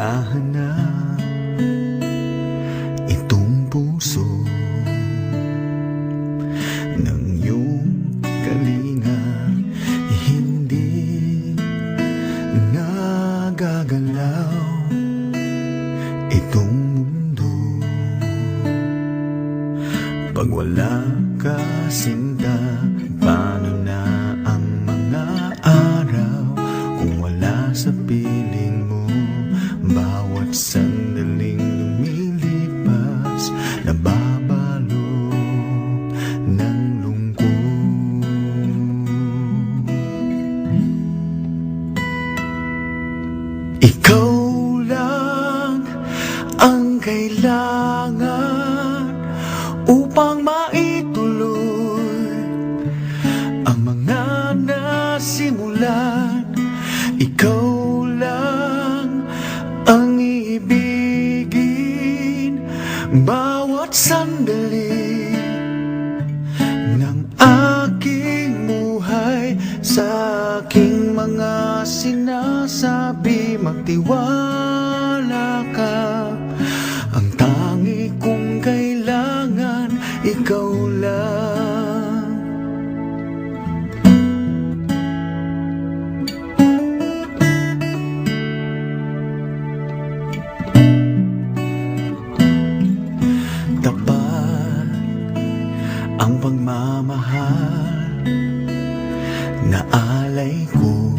hinahanap itong puso ng iyong kalinga, hindi nagagalaw itong mundo pag wala ka, sinta. Paano na ang mga araw kung wala sa piling mo? Bawat sandaling lumilipas, nababalot ng lungkot. Ikaw lang ang kailangan upang maituloy ang mga nasimulan. Ikaw lang ang iibigin bawat sandali ng aking buhay. Sa aking mga sinasabi, magtiwala ka. Ang tangi kong kailangan, ikaw lang. Tapat ang pagmamahal na alay ko.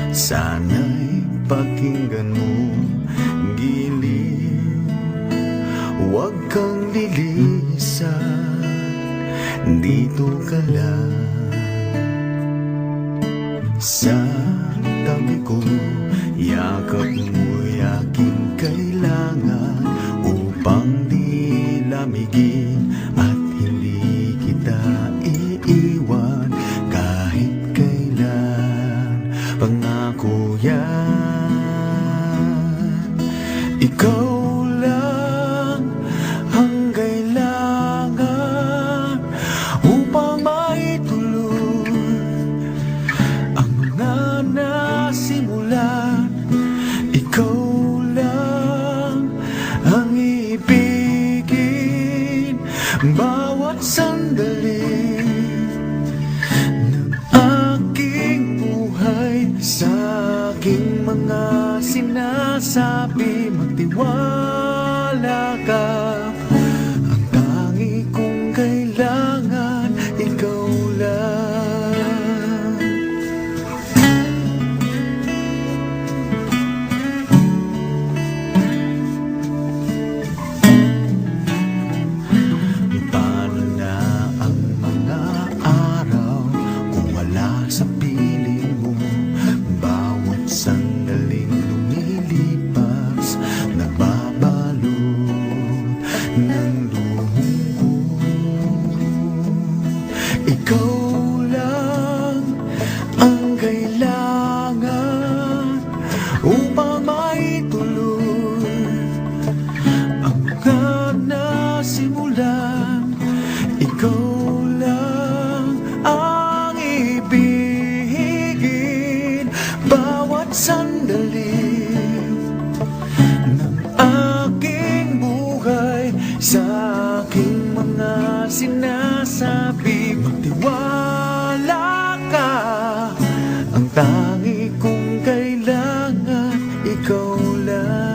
Sana'y pakinggan mo, giliw, huwag kang lilisan, dito ka lang sa tabi ko. Yakap mo'y aking kailangan upang di lamigin at hindi kita iiwan kahit kailan. Pangako yan, ikaw lang ang kailangan upang maituloy ang mga nasimulan. Ikaw lang ang ibigin bawat sandali ng aking buhay. Sa aking mga sinasabi, magtiwala ka. Ang tangi kong kailangan, ikaw lang. Paano na ang mga araw kung wala sa piling mo? Bawat sandaling lumilipas, nababalot ng lungkot. Ikaw lang ang kailangan upang maituloy ang mga nasimulan. Ikaw lang ang ibigin bawat sandali ng aking buhay. Sa aking mga sinasabi, magtiwala ka. Ang tangi kong kailangan, ikaw lang.